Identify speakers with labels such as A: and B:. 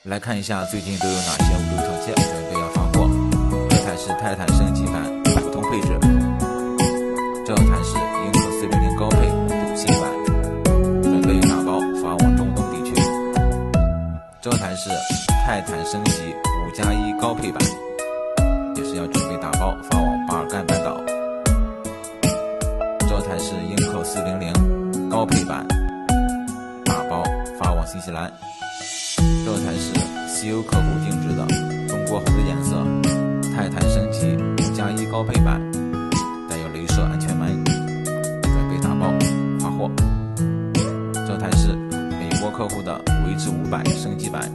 A: 来看一下最近都有哪些5路特切准备要发货。这台是泰坦升级版普通配置，这台是英特400高配土星版，准备打包发往中东地区。这台是泰坦升级5+1高配版，也是要准备打包发往巴尔干半岛。这台是英特400高配版，打包发往新西兰。这才是西欧客户定制的中国红的颜色，泰坦升级5+1高配版，带有镭射安全门，准备打包发货。这台是美国客户的维持500升级版。